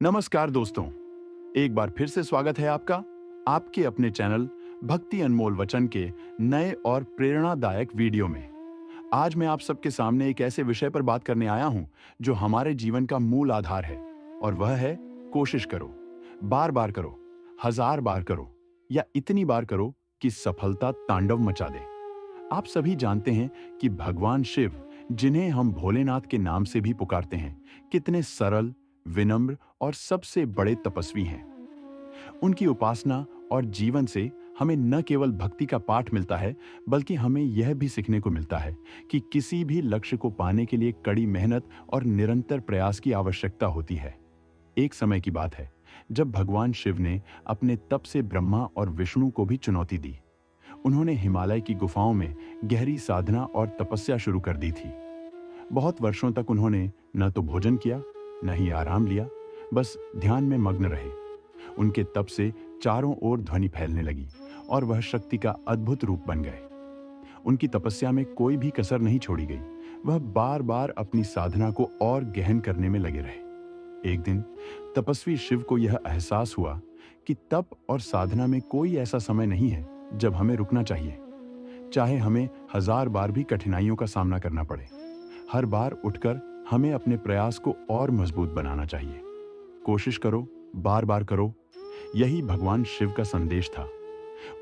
नमस्कार दोस्तों, एक बार फिर से स्वागत है आपका आपके अपने चैनल भक्ति अनमोल वचन के नए और प्रेरणादायक वीडियो में। आज मैं आप सबके सामने एक ऐसे विषय पर बात करने आया हूं जो हमारे जीवन का मूल आधार है, और वह है कोशिश करो, बार बार करो, हजार बार करो या इतनी बार करो कि सफलता तांडव मचा दे। आप सभी जानते हैं कि भगवान शिव, जिन्हें हम भोलेनाथ के नाम से भी पुकारते हैं, कितने सरल, विनम्र और सबसे बड़े तपस्वी हैं। उनकी उपासना और जीवन से हमें न केवल भक्ति का पाठ मिलता है, बल्कि हमें यह भी सीखने को मिलता है कि किसी भी लक्ष्य को पाने के लिए कड़ी मेहनत और निरंतर प्रयास की आवश्यकता होती है। एक समय की बात है जब भगवान शिव ने अपने तप से ब्रह्मा और विष्णु को भी चुनौती दी। उन्होंने हिमालय की गुफाओं में गहरी साधना और तपस्या शुरू कर दी थी। बहुत वर्षों तक उन्होंने न तो भोजन किया, न ही आराम लिया, बस ध्यान में मग्न रहे। उनके तप से चारों ओर ध्वनि फैलने लगी और वह शक्ति का अद्भुत रूप बन गए। उनकी तपस्या में कोई भी कसर नहीं छोड़ी गई। वह बार बार अपनी साधना को और गहन करने में लगे रहे। एक दिन तपस्वी शिव को यह एहसास हुआ कि तप और साधना में कोई ऐसा समय नहीं है जब हमें रुकना चाहिए, चाहे हमें हजार बार भी कठिनाइयों का सामना करना पड़े। हर बार उठकर हमें अपने प्रयास को और मजबूत बनाना चाहिए। कोशिश करो, बार बार करो, यही भगवान शिव का संदेश था।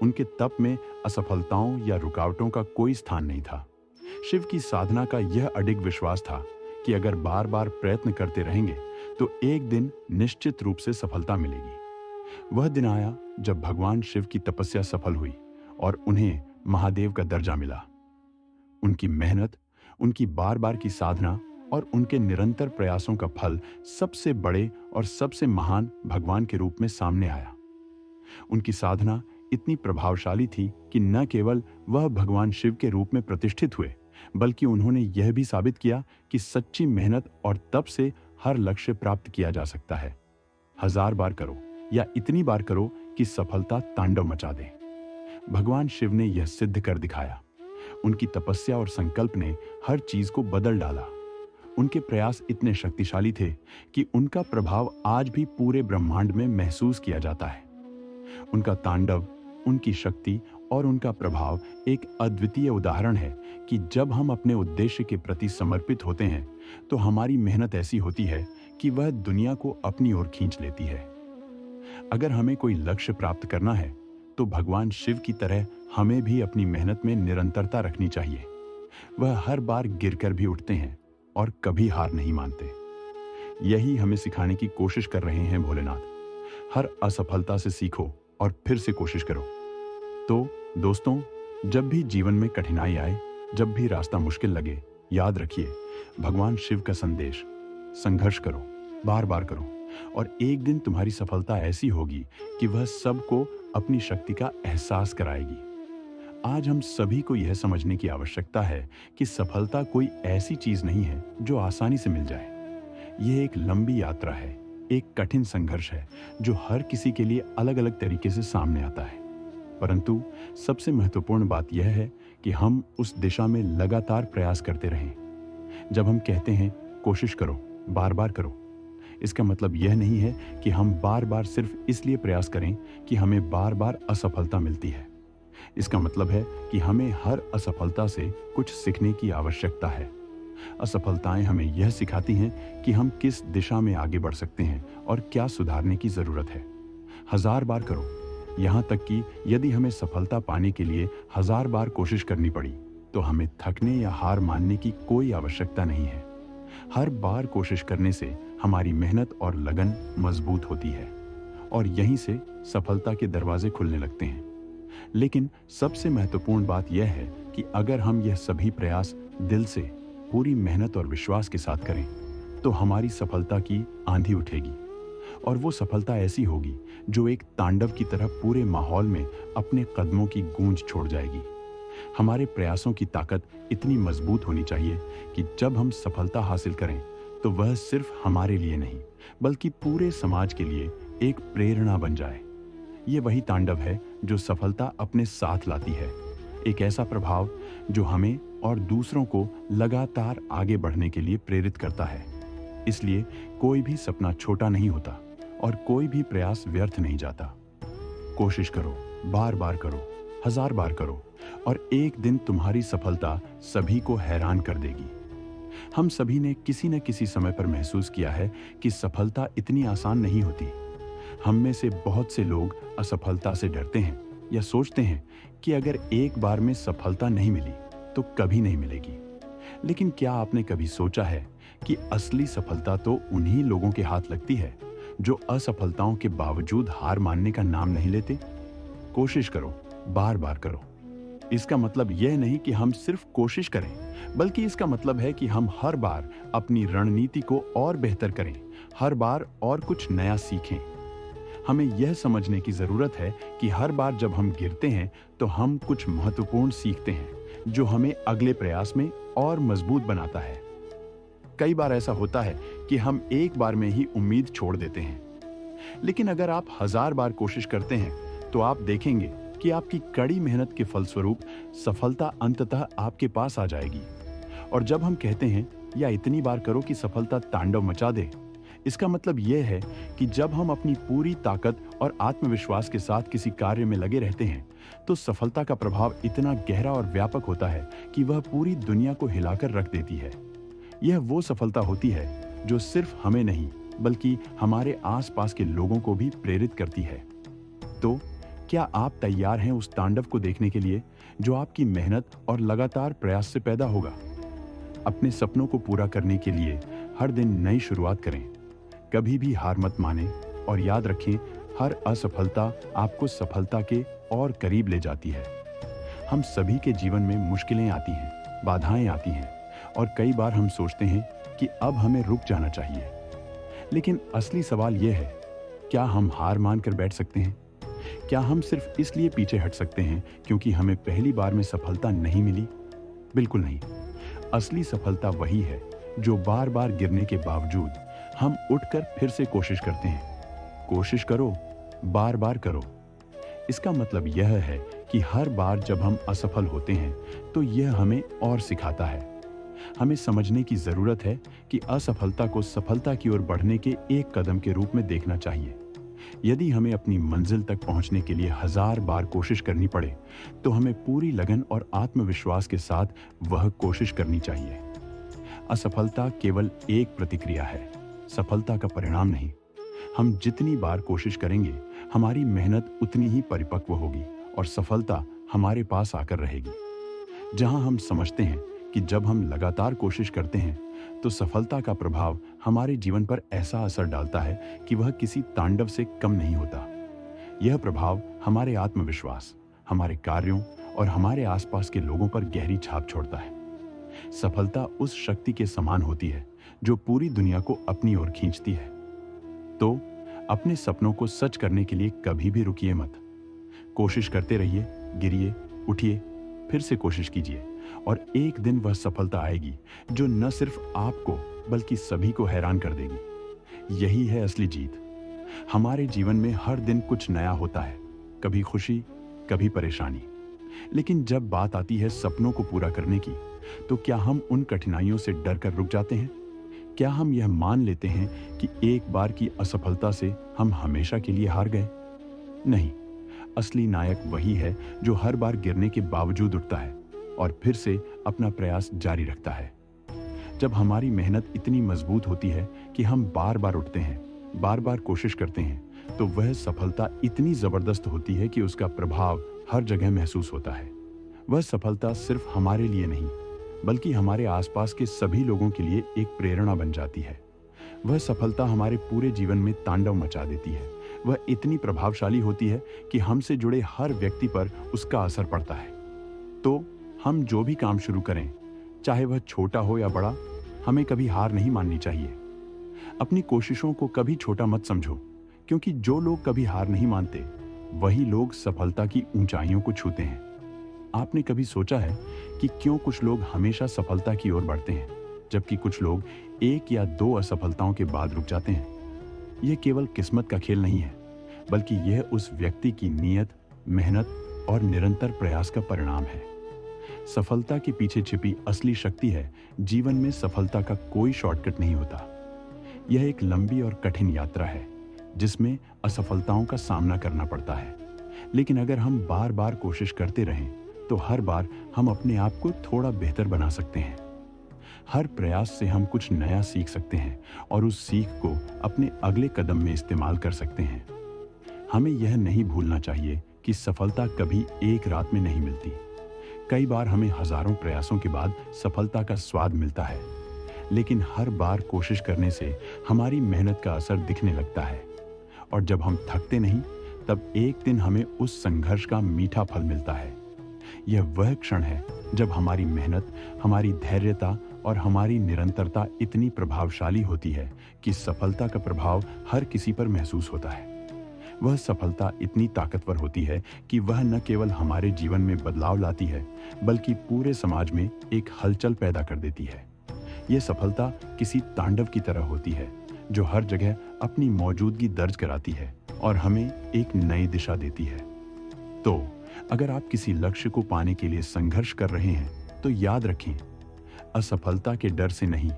उनके तप में असफलताओं या रुकावटों का कोई स्थान नहीं था। शिव की साधना का यह अडिग विश्वास था कि अगर बार बार प्रयत्न करते रहेंगे तो एक दिन निश्चित रूप से सफलता मिलेगी। वह दिन आया जब भगवान शिव की तपस्या सफल हुई और उन्हें महादेव का दर्जा मिला। उनकी मेहनत, उनकी बार बार की साधना और उनके निरंतर प्रयासों का फल सबसे बड़े और सबसे महान भगवान के रूप में सामने आया। उनकी साधना इतनी प्रभावशाली थी कि न केवल वह भगवान शिव के रूप में प्रतिष्ठित हुए, बल्कि उन्होंने यह भी साबित किया कि सच्ची मेहनत और तप से हर लक्ष्य प्राप्त किया जा सकता है। हजार बार करो या इतनी बार करो कि सफलता तांडव मचा दे। भगवान शिव ने यह सिद्ध कर दिखाया। उनकी तपस्या और संकल्प ने हर चीज को बदल डाला। उनके प्रयास इतने शक्तिशाली थे कि उनका प्रभाव आज भी पूरे ब्रह्मांड में महसूस किया जाता है। उनका तांडव, उनकी शक्ति और उनका प्रभाव एक अद्वितीय उदाहरण है कि जब हम अपने उद्देश्य के प्रति समर्पित होते हैं तो हमारी मेहनत ऐसी होती है कि वह दुनिया को अपनी ओर खींच लेती है। अगर हमें कोई लक्ष्य प्राप्त करना है तो भगवान शिव की तरह हमें भी अपनी मेहनत में निरंतरता रखनी चाहिए। वह हर बार गिरकर भी उठते हैं और कभी हार नहीं मानते। यही हमें सिखाने की कोशिश कर रहे हैं भोलेनाथ। हर असफलता से सीखो और फिर से कोशिश करो। तो दोस्तों, जब भी जीवन में कठिनाई आए, जब भी रास्ता मुश्किल लगे, याद रखिए भगवान शिव का संदेश, संघर्ष करो, बार बार करो, और एक दिन तुम्हारी सफलता ऐसी होगी कि वह सबको अपनी शक्ति का एहसास कराएगी। आज हम सभी को यह समझने की आवश्यकता है कि सफलता कोई ऐसी चीज नहीं है जो आसानी से मिल जाए। यह एक लंबी यात्रा है, एक कठिन संघर्ष है जो हर किसी के लिए अलग अलग तरीके से सामने आता है। परंतु सबसे महत्वपूर्ण बात यह है कि हम उस दिशा में लगातार प्रयास करते रहें। जब हम कहते हैं कोशिश करो, बार बार करो, इसका मतलब यह नहीं है कि हम बार बार सिर्फ इसलिए प्रयास करें कि हमें बार बार असफलता मिलती है। इसका मतलब है कि हमें हर असफलता से कुछ सीखने की आवश्यकता है। असफलताएं हमें यह सिखाती हैं कि हम किस दिशा में आगे बढ़ सकते हैं और क्या सुधारने की जरूरत है। हजार बार करो, यहां तक कि यदि हमें सफलता पाने के लिए हजार बार कोशिश करनी पड़ी तो हमें थकने या हार मानने की कोई आवश्यकता नहीं है। हर बार कोशिश करने से हमारी मेहनत और लगन मजबूत होती है और यहीं से सफलता के दरवाजे खुलने लगते हैं। लेकिन सबसे महत्वपूर्ण बात यह है कि अगर हम यह सभी प्रयास दिल से, पूरी मेहनत और विश्वास के साथ करें तो हमारी सफलता की आंधी उठेगी, और वो सफलता ऐसी होगी जो एक तांडव की तरह पूरे माहौल में अपने कदमों की गूंज छोड़ जाएगी। हमारे प्रयासों की ताकत इतनी मजबूत होनी चाहिए कि जब हम सफलता हासिल करें तो वह सिर्फ हमारे लिए नहीं, बल्कि पूरे समाज के लिए एक प्रेरणा बन जाए। ये वही तांडव है जो सफलता अपने साथ लाती है, एक ऐसा प्रभाव जो हमें और दूसरों को लगातार आगे बढ़ने के लिए प्रेरित करता है। इसलिए कोई भी सपना छोटा नहीं होता, और कोई भी प्रयास व्यर्थ नहीं जाता। कोशिश करो, बार बार करो, हजार बार करो, और एक दिन तुम्हारी सफलता सभी को हैरान कर देगी। हम सभी ने किसी न किसी समय पर महसूस किया है कि सफलता इतनी आसान नहीं होती। हम में से बहुत से लोग असफलता से डरते हैं या सोचते हैं कि अगर एक बार में सफलता नहीं मिली तो कभी नहीं मिलेगी। लेकिन क्या आपने कभी सोचा है कि असली सफलता तो उन्हीं लोगों के हाथ लगती है जो असफलताओं के बावजूद हार मानने का नाम नहीं लेते? कोशिश करो, बार बार करो। इसका मतलब यह नहीं कि हम सिर्फ कोशिश करें, बल्कि इसका मतलब है कि हम हर बार अपनी रणनीति को और बेहतर करें, हर बार और कुछ नया सीखें। हमें यह समझने की जरूरत है कि हर बार जब हम गिरते हैं तो हम कुछ महत्वपूर्ण सीखते हैं जो हमें अगले प्रयास में और मजबूत बनाता है। कई बार ऐसा होता है कि हम एक बार में ही उम्मीद छोड़ देते हैं, लेकिन अगर आप 1000 बार कोशिश करते हैं तो आप देखेंगे कि आपकी कड़ी मेहनत के फलस्वरूप सफलता अंततः आपके पास आ जाएगी। और जब हम कहते हैं या इतनी बार करो कि सफलता तांडव मचा दे, इसका मतलब यह है कि जब हम अपनी पूरी ताकत और आत्मविश्वास के साथ किसी कार्य में लगे रहते हैं तो सफलता का प्रभाव इतना गहरा और व्यापक होता है कि वह पूरी दुनिया को हिलाकर रख देती है। यह वो सफलता होती है जो सिर्फ हमें नहीं बल्कि हमारे आसपास के लोगों को भी प्रेरित करती है। तो क्या आप तैयार हैं उस तांडव को देखने के लिए जो आपकी मेहनत और लगातार प्रयास से पैदा होगा? अपने सपनों को पूरा करने के लिए हर दिन नई शुरुआत करें, कभी भी हार मत मानें और याद रखें, हर असफलता आपको सफलता के और करीब ले जाती है। हम सभी के जीवन में मुश्किलें आती हैं, बाधाएं आती हैं और कई बार हम सोचते हैं कि अब हमें रुक जाना चाहिए। लेकिन असली सवाल यह है, क्या हम हार मानकर बैठ सकते हैं? क्या हम सिर्फ इसलिए पीछे हट सकते हैं क्योंकि हमें पहली बार में सफलता नहीं मिली? बिल्कुल नहीं। असली सफलता वही है जो बार बार गिरने के बावजूद हम उठकर फिर से कोशिश करते हैं। कोशिश करो, बार बार करो। इसका मतलब यह है कि हर बार जब हम असफल होते हैं तो यह हमें और सिखाता है। हमें समझने की जरूरत है कि असफलता को सफलता की ओर बढ़ने के एक कदम के रूप में देखना चाहिए। यदि हमें अपनी मंजिल तक पहुंचने के लिए 1000 बार कोशिश करनी पड़े तो हमें पूरी लगन और आत्मविश्वास के साथ वह कोशिश करनी चाहिए। असफलता केवल एक प्रतिक्रिया है, सफलता का परिणाम नहीं। हम जितनी बार कोशिश करेंगे हमारी मेहनत उतनी ही परिपक्व होगी और सफलता हमारे पास आकर रहेगी। जहां हम समझते हैं कि जब हम लगातार कोशिश करते हैं तो सफलता का प्रभाव हमारे जीवन पर ऐसा असर डालता है कि वह किसी तांडव से कम नहीं होता। यह प्रभाव हमारे आत्मविश्वास, हमारे कार्यों और हमारे आसपास के लोगों पर गहरी छाप छोड़ता है। सफलता उस शक्ति के समान होती है जो पूरी दुनिया को अपनी ओर खींचती है। तो अपने सपनों को सच करने के लिए कभी भी रुकिए मत। कोशिश करते रहिए, गिरिए, उठिए, फिर से कोशिश कीजिए और एक दिन वह सफलता आएगी जो न सिर्फ आपको बल्कि सभी को हैरान कर देगी। यही है असली जीत। हमारे जीवन में हर दिन कुछ नया होता है, कभी खुशी, कभी परेशानी। लेकिन जब बात आती है सपनों को पूरा करने की, तो क्या हम उन कठिनाइयों से डरकर रुक जाते हैं? क्या हम यह मान लेते हैं कि एक बार की असफलता से हम हमेशा के लिए हार गए? नहीं, असली नायक वही है जो हर बार गिरने के बावजूद उठता है और फिर से अपना प्रयास जारी रखता है। जब हमारी मेहनत इतनी मजबूत होती है कि हम बार बार उठते हैं, बार बार कोशिश करते हैं, तो वह सफलता इतनी जबरदस्त होती है कि उसका प्रभाव हर जगह महसूस होता है। वह सफलता सिर्फ हमारे लिए नहीं बल्कि हमारे आसपास के सभी लोगों के लिए एक प्रेरणा बन जाती है। वह सफलता हमारे पूरे जीवन में तांडव मचा देती है। वह इतनी प्रभावशाली होती है कि हमसे जुड़े हर व्यक्ति पर उसका असर पड़ता है। तो हम जो भी काम शुरू करें, चाहे वह छोटा हो या बड़ा, हमें कभी हार नहीं माननी चाहिए। अपनी कोशिशों को कभी छोटा मत समझो, क्योंकि जो लोग कभी हार नहीं मानते वही लोग सफलता की ऊंचाइयों को छूते हैं। आपने कभी सोचा है कि क्यों कुछ लोग हमेशा सफलता की ओर बढ़ते हैं जबकि कुछ लोग 1 या 2 असफलताओं के बाद रुक जाते हैं? यह केवल किस्मत का खेल नहीं है, बल्कि यह उस व्यक्ति की नीयत, मेहनत और निरंतर प्रयास का परिणाम है। सफलता के पीछे छिपी असली शक्ति है, जीवन में सफलता का कोई शॉर्टकट नहीं होता। यह एक लंबी और कठिन यात्रा है, जिसमें असफलताओं का सामना करना पड़ता है। लेकिन अगर हम बार बार कोशिश करते रहें तो हर बार हम अपने आप को थोड़ा बेहतर बना सकते हैं। हर प्रयास से हम कुछ नया सीख सकते हैं और उस सीख को अपने अगले कदम में इस्तेमाल कर सकते हैं। हमें यह नहीं भूलना चाहिए कि सफलता कभी एक रात में नहीं मिलती। कई बार हमें हजारों प्रयासों के बाद सफलता का स्वाद मिलता है, लेकिन हर बार कोशिश करने से हमारी मेहनत का असर दिखने लगता है और जब हम थकते नहीं तब एक दिन हमें उस संघर्ष का मीठा फल मिलता है। यह वह क्षण है जब हमारी मेहनत, हमारी धैर्यता और हमारी निरंतरता इतनी प्रभावशाली होती है कि सफलता का प्रभाव हर किसी पर महसूस होता है। वह सफलता इतनी ताकतवर होती है कि वह न केवल हमारे जीवन में बदलाव लाती है, बल्कि पूरे समाज में एक हलचल पैदा कर देती है। यह सफलता किसी तांडव की तरह होती है जो हर जगह अपनी मौजूदगी दर्ज कराती है और हमें एक नई दिशा देती है। तो अगर आप किसी लक्ष्य को पाने के लिए संघर्ष कर रहे हैं तो याद रखें, असफलता के डर से नहीं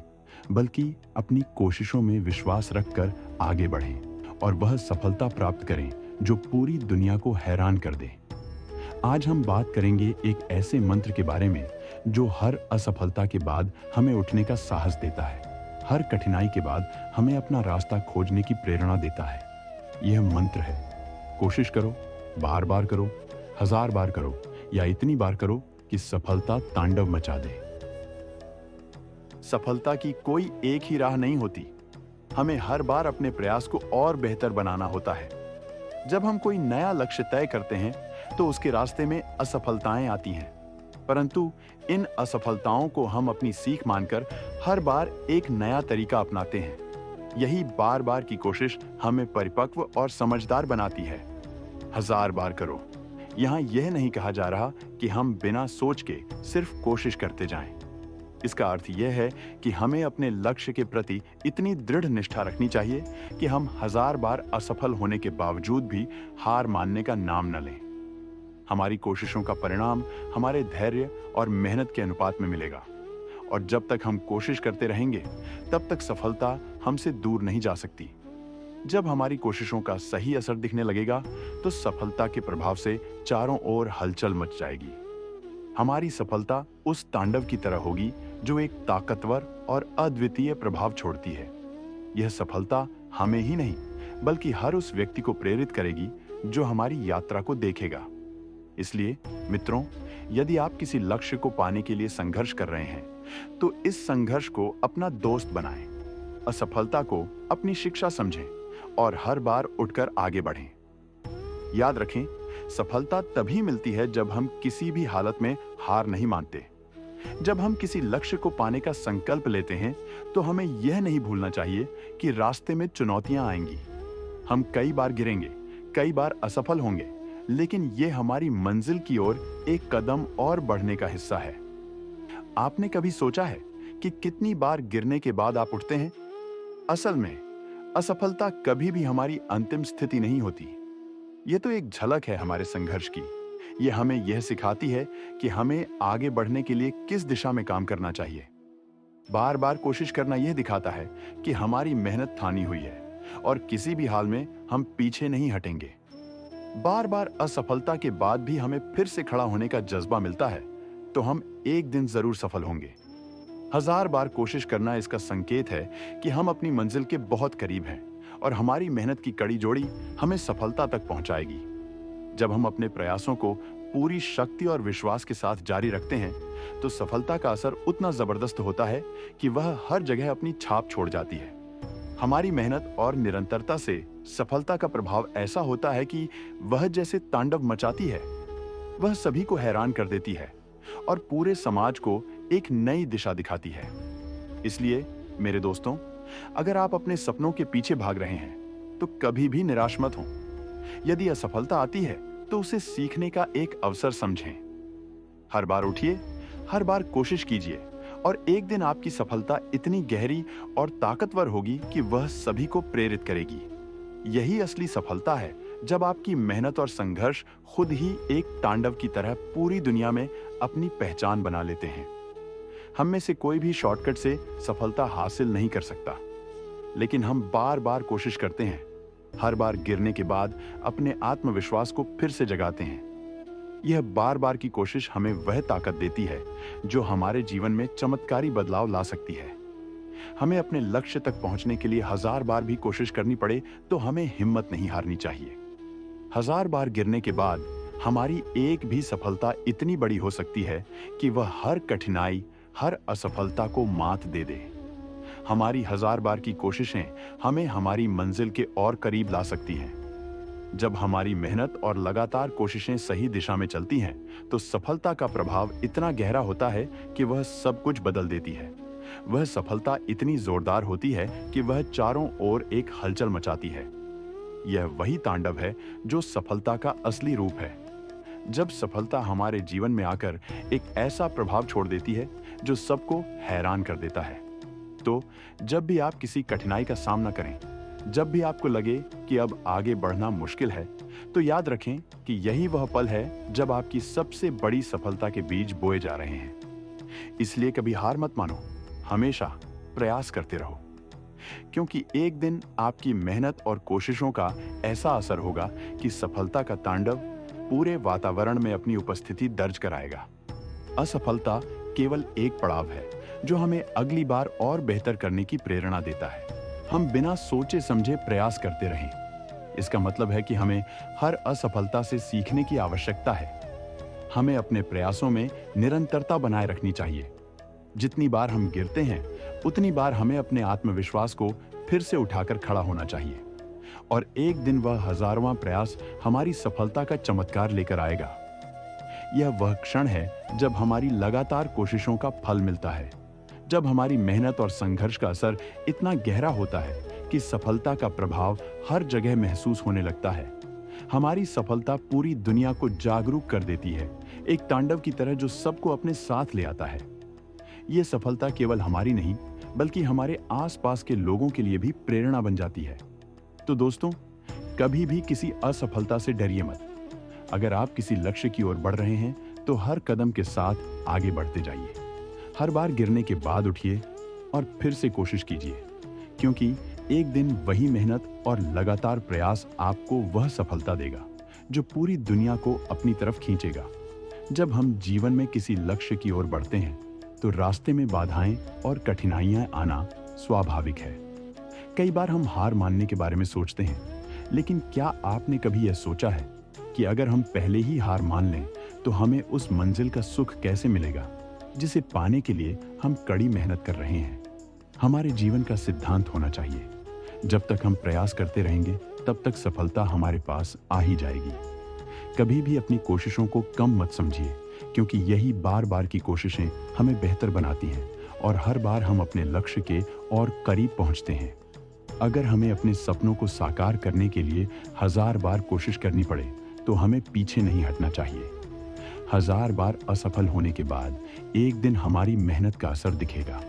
बल्कि अपनी कोशिशों में विश्वास रखकर आगे बढ़ें और वह सफलता प्राप्त करें जो पूरी दुनिया को हैरान कर दे। आज हम बात करेंगे एक ऐसे मंत्र के बारे में जो हर असफलता के बाद हमें उठने का साहस देता है, हर कठिनाई के बाद हमें अपना रास्ता खोजने की प्रेरणा देता है। यह मंत्र है, कोशिश करो, बार बार करो, हजार बार करो या इतनी बार करो कि सफलता तांडव मचा दे। सफलता की कोई एक ही राह नहीं होती। हमें हर बार अपने प्रयास को और बेहतर बनाना होता है। जब हम कोई नया लक्ष्य तय करते हैं तो उसके रास्ते में असफलताएं आती हैं, परंतु इन असफलताओं को हम अपनी सीख मानकर हर बार एक नया तरीका अपनाते हैं। यही बार बार की कोशिश हमें परिपक्व और समझदार बनाती है। हजार बार करो। यहाँ यह नहीं कहा जा रहा कि हम बिना सोच के सिर्फ कोशिश करते जाएं। इसका अर्थ यह है कि हमें अपने लक्ष्य के प्रति इतनी दृढ़ निष्ठा रखनी चाहिए कि हम हजार बार असफल होने के बावजूद भी हार मानने का नाम न लें। हमारी कोशिशों का परिणाम हमारे धैर्य और मेहनत के अनुपात में मिलेगा और जब तक हम कोशिश करते रहेंगे तब तक सफलता हमसे दूर नहीं जा सकती। जब हमारी कोशिशों का सही असर दिखने लगेगा तो सफलता के प्रभाव से चारों ओर हलचल मच जाएगी। हमारी सफलता उस तांडव की तरह होगी जो एक ताकतवर और अद्वितीय प्रभाव छोड़ती है। यह सफलता हमें ही नहीं बल्कि हर उस व्यक्ति को प्रेरित करेगी जो हमारी यात्रा को देखेगा। इसलिए मित्रों, यदि आप किसी लक्ष्य को पाने के लिए संघर्ष कर रहे हैं तो इस संघर्ष को अपना दोस्त बनाएं, असफलता को अपनी शिक्षा समझें और हर बार उठकर आगे बढ़ें। याद रखें, सफलता तभी मिलती है जब हम किसी भी हालत में हार नहीं मानते। जब हम किसी लक्ष्य को पाने का संकल्प लेते हैं तो हमें यह नहीं भूलना चाहिए कि रास्ते में चुनौतियां आएंगी। हम कई बार गिरेंगे, कई बार असफल होंगे, लेकिन यह हमारी मंजिल की ओर एक कदम और बढ़ने का हिस्सा है। आपने कभी सोचा है कि कितनी बार गिरने के बाद आप उठते हैं? असल में असफलता कभी भी हमारी अंतिम स्थिति नहीं होती। यह तो एक झलक है हमारे संघर्ष की। यह हमें यह सिखाती है कि हमें आगे बढ़ने के लिए किस दिशा में काम करना चाहिए। बार बार कोशिश करना यह दिखाता है कि हमारी मेहनत ठानी हुई है और किसी भी हाल में हम पीछे नहीं हटेंगे। बार बार असफलता के बाद भी हमें फिर से खड़ा होने का जज्बा मिलता है तो हम एक दिन जरूर सफल होंगे। हजार बार कोशिश करना इसका संकेत है कि हम अपनी मंजिल के बहुत करीब हैं और हमारी मेहनत की कड़ी जोड़ी हमें सफलता तक पहुंचाएगी। जब हम अपने प्रयासों को पूरी शक्ति और विश्वास के साथ जारी रखते हैं तो सफलता का असर उतना जबरदस्त होता है कि वह हर जगह अपनी छाप छोड़ जाती है। हमारी मेहनत और निरंतरता से सफलता का प्रभाव ऐसा होता है कि वह जैसे तांडव मचाती है, वह सभी को हैरान कर देती है और पूरे समाज को एक नई दिशा दिखाती है। इसलिए मेरे दोस्तों, अगर आप अपने सपनों के पीछे भाग रहे हैं तो कभी भी निराश मत हो। यदि असफलता आती है तो उसे सीखने का एक अवसर समझें। हर बार उठिए, हर बार कोशिश कीजिए और एक दिन आपकी सफलता इतनी गहरी और ताकतवर होगी कि वह सभी को प्रेरित करेगी। यही असली सफलता है, जब आपकी मेहनत और संघर्ष खुद ही एक तांडव की तरह पूरी दुनिया में अपनी पहचान बना लेते हैं। हम में से कोई भी शॉर्टकट से सफलता हासिल नहीं कर सकता, लेकिन हम बार बार कोशिश करते हैं। हर बार गिरने के बाद अपने आत्मविश्वास को फिर से जगाते हैं। यह बार बार की कोशिश हमें वह ताकत देती है जो हमारे जीवन में चमत्कारी बदलाव ला सकती है। हमें अपने लक्ष्य तक पहुंचने के लिए 1000 बार भी कोशिश करनी पड़े तो हमें हिम्मत नहीं हारनी चाहिए। 1000 बार गिरने के बाद हमारी एक भी सफलता इतनी बड़ी हो सकती है कि वह हर कठिनाई, हर असफलता को मात दे दे। हमारी 1000 बार की कोशिशें हमें हमारी मंजिल के और करीब ला सकती हैं। जब हमारी मेहनत और लगातार कोशिशें सही दिशा में चलती हैं, तो सफलता का प्रभाव इतना गहरा होता है कि वह सब कुछ बदल देती है। वह सफलता इतनी जोरदार होती है कि वह चारों ओर एक हलचल मचाती है। यह वही तांडव है जो सफलता का असली रूप है। जब सफलता हमारे जीवन में आकर एक ऐसा प्रभाव छोड़ देती है जो सबको हैरान कर देता है। तो जब भी आप किसी कठिनाई का सामना करें, जब भी आपको लगे कि अब आगे बढ़ना मुश्किल है, तो याद रखें कि यही वह पल है जब आपकी सबसे बड़ी सफलता के बीज बोए जा रहे हैं। इसलिए कभी हार मत मानो, हमेशा प्रयास करते रहो, क्योंकि एक दिन आपकी मेहनत और कोशिशों का ऐसा असर होगा कि सफलता का तांडव पूरे वातावरण में अपनी उपस्थिति दर्ज कराएगा। असफलता केवल एक पड़ाव है जो हमें अगली बार और बेहतर करने की प्रेरणा देता है। हम बिना सोचे समझे प्रयास करते रहें। इसका मतलब है कि हमें हर असफलता से सीखने की आवश्यकता है। हमें अपने प्रयासों में निरंतरता बनाए रखनी चाहिए। जितनी बार हम गिरते हैं, उतनी बार हमें अपने आत्मविश्वास को फिर से उठाकर खड़ा होना चाहिए। और एक दिन वह 1000वां प्रयास हमारी सफलता का चमत्कार लेकर आएगा। यह वह क्षण है जब हमारी लगातार कोशिशों का फल मिलता है, जब हमारी मेहनत और संघर्ष का असर इतना गहरा होता है कि सफलता का प्रभाव हर जगह महसूस होने लगता है। हमारी सफलता पूरी दुनिया को जागरूक कर देती है, एक तांडव की तरह जो सबको अपने साथ ले आता है। यह सफलता केवल हमारी नहीं, बल्कि हमारे आसपास के लोगों के लिए भी प्रेरणा बन जाती है। तो दोस्तों, कभी भी किसी असफलता से डरिए मत। अगर आप किसी लक्ष्य की ओर बढ़ रहे हैं, तो हर कदम के साथ आगे बढ़ते जाइए। हर बार गिरने के बाद उठिए और फिर से कोशिश कीजिए, क्योंकि एक दिन वही मेहनत और लगातार प्रयास आपको वह सफलता देगा जो पूरी दुनिया को अपनी तरफ खींचेगा। जब हम जीवन में किसी लक्ष्य की ओर बढ़ते हैं, तो रास्ते में बाधाएं और कठिनाइयां आना स्वाभाविक है। कई बार हम हार मानने के बारे में सोचते हैं, लेकिन क्या आपने कभी यह सोचा है कि अगर हम पहले ही हार मान लें, तो हमें उस मंजिल का सुख कैसे मिलेगा जिसे पाने के लिए हम कड़ी मेहनत कर रहे हैं। हमारे जीवन का सिद्धांत होना चाहिए, जब तक हम प्रयास करते रहेंगे, तब तक सफलता हमारे पास आ ही जाएगी। कभी भी अपनी कोशिशों को कम मत समझिए, क्योंकि यही बार बार की कोशिशें हमें बेहतर बनाती हैं और हर बार हम अपने लक्ष्य के और करीब पहुंचते हैं। अगर हमें अपने सपनों को साकार करने के लिए 1000 बार कोशिश करनी पड़े, तो हमें पीछे नहीं हटना चाहिए। 1000 बार असफल होने के बाद एक दिन हमारी मेहनत का असर दिखेगा।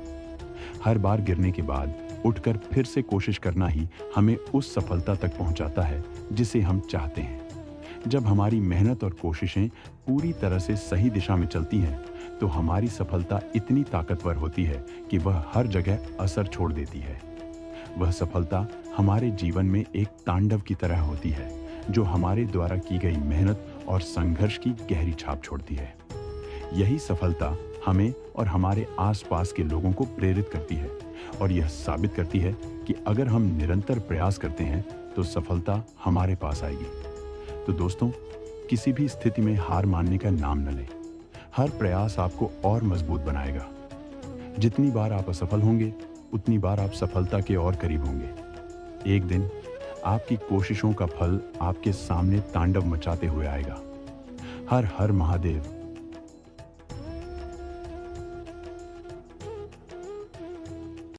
हर बार गिरने के बाद उठकर फिर से कोशिश करना ही हमें उस सफलता तक पहुंचाता है जिसे हम चाहते हैं। जब हमारी मेहनत और कोशिशें पूरी तरह से सही दिशा में चलती हैं, तो हमारी सफलता इतनी ताकतवर होती है कि वह हर जगह असर छोड़ देती है। वह सफलता हमारे जीवन में एक तांडव की तरह होती है, जो हमारे द्वारा की गई मेहनत और संघर्ष की गहरी छाप छोड़ती है। यही सफलता हमें और हमारे आसपास के लोगों को प्रेरित करती है और यह साबित करती है कि अगर हम निरंतर प्रयास करते हैं, तो सफलता हमारे पास आएगी। तो दोस्तों, किसी भी स्थिति में हार मानने का नाम न लें। हर प्रयास आपको और मजबूत बनाएगा। जितनी बार आप असफल होंगे, उतनी बार आप सफलता के और करीब होंगे। एक दिन आपकी कोशिशों का फल आपके सामने तांडव मचाते हुए आएगा। हर हर महादेव।